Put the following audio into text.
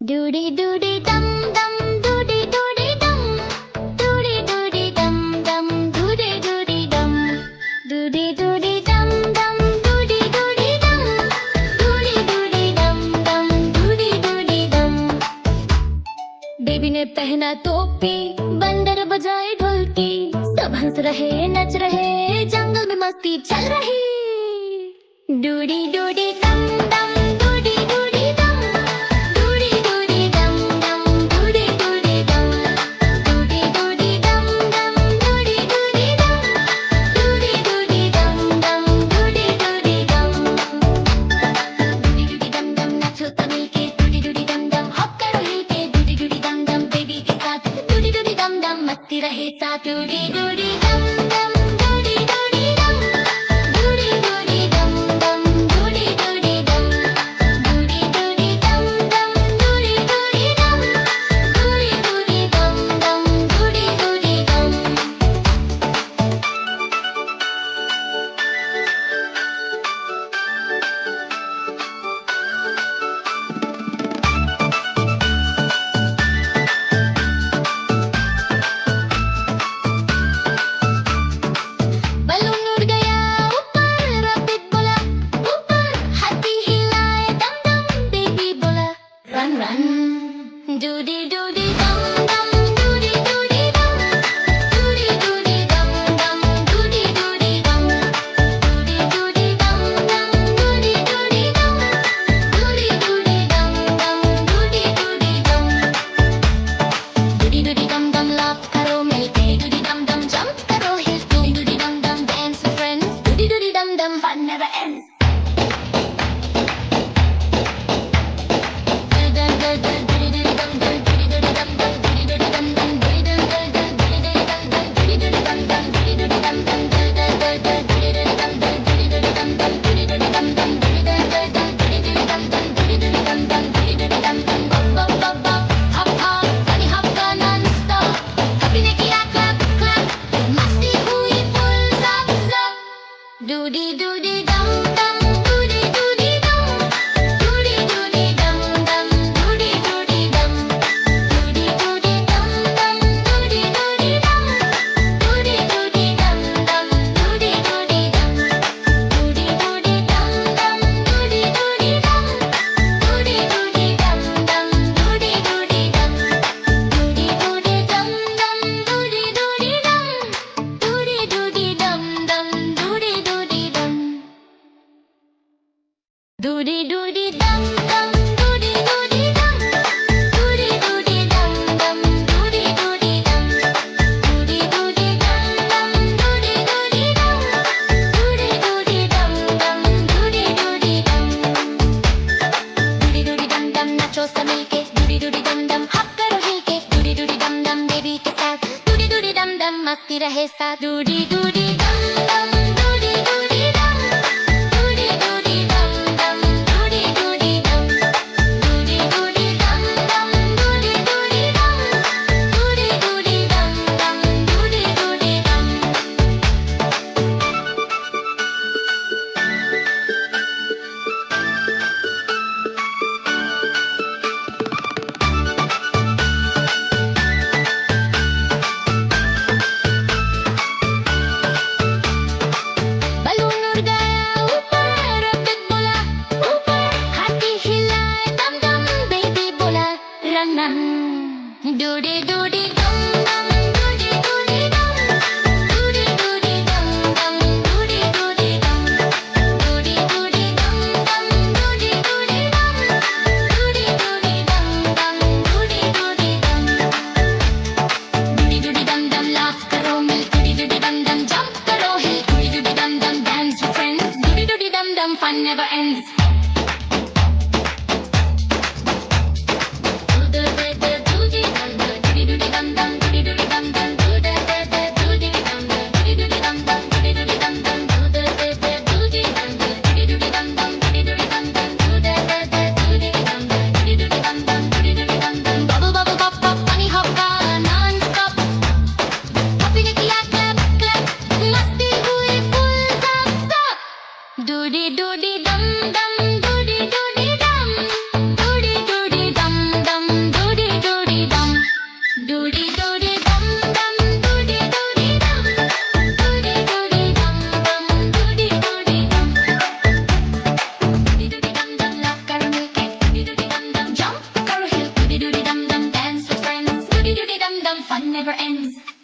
डूडी डूडी दम दम डूडी डूडी दम डूडी डूडी दम दम डूडी डूडी दम डूडी डूडी दम दम डूडी डूडी दम डूडी डूडी दम दम डूडी डूडी दम। बेबी ने पहना टोपी, बंदर बजाए ढोलकी, सब हंस रहे नच रहे, जंगल में मस्ती चल रही। डूडी डूडी दम दम डूडी डूडी दम डूडी डूडी दम दम डूडी डूडी दम डूडी डूडी दम दम डूडी डूडी दम डूडी डूडी दम दम डूडी डूडी दम। डूडी डूडी दम दम नाचो तो मिलके, डूडी डूडी दम दम हॉप करो हिलके, डूडी डूडी दम दम बेबी के साथ, डूडी डूडी दम दम मस्ती रहे साथ। डूडी डूडी दम दम डूडी डूडी दम डूडी डूडी दम दम डूडी डूडी दम डूडी डूडी दम दम डूडी डूडी दम डूडी डूडी दम दम डूडी डूडी दम। बलून उड़ गया ऊपर, रैबिट बोला ऊपर, हाथी हिलाए दम दम बेबी बोला रन रन। डूडी डूडी दम दम डूडी डूडी दम डूडी डूडी दम दम डूडी डूडी दम डूडी डूडी दम दम डूडी डूडी दम डूडी डूडी दम दम डूडी डूडी दम। डूडी डूडी दम दम लाफ करो मिलके, डूडी दम दम जंप करो हिल, डूडी डूडी दम दम dance with friends, Dudi Dudi दम दम fun never ends। Dudi Dudi दम दम डूडी डूडी दम डूडी डूडी दम दम डूडी डूडी दम डूडी डूडी दम दम डूडी डूडी दम डूडी डूडी दम दम डूडी डूडी दम डूडी डूडी दम दम डूडी डूडी दम डूडी डूडी दम दम डूडी डूडी दम डूडी डूडी दम दम डूडी डूडी दम डूडी डूडी दम दम डूडी डूडी दम डूडी डूडी दम दम डूडी डूडी दम डूडी डूडी दम दम डूडी डूडी दम डूडी डूडी दम दम डूडी डूडी दम डूडी डूडी दम दम डूडी डूडी दम। डूडी डूडी दम दम नाचो सब मिलके, डूडी डूडी दम दम हॉप करो हिलके, डूडी डूडी दम दम बेबी के साथ, डूडी डूडी दम दम मस्ती रहे साथ। डूडी डूडी दम दम डूडी डूडी दम डूडी डूडी दम दम डूडी डूडी दम डूडी डूडी दम दम डूडी डूडी दम डूडी डूडी दम दम डूडी डूडी दम। बलून उड़ गया ऊपर, रैबिट बोला ऊपर, हाथी हिलाए दम दम बेबी बोला रन रन। डूडी डूडी दम दम डूडी डूडी दम डूडी डूडी दम दम डूडी डूडी दम डूडी डूडी दम दम डूडी डूडी दम डूडी डूडी दम दम डूडी डूडी दम। डूडी डूडी दम दम लाफ करो मिल, डूडी डूडी दम दम जंप करो हिल, डूडी डूडी दम दम dance with friends, Dudi Dudi दम दम fun never ends। Dudi Dudi दम dum, fun never ends.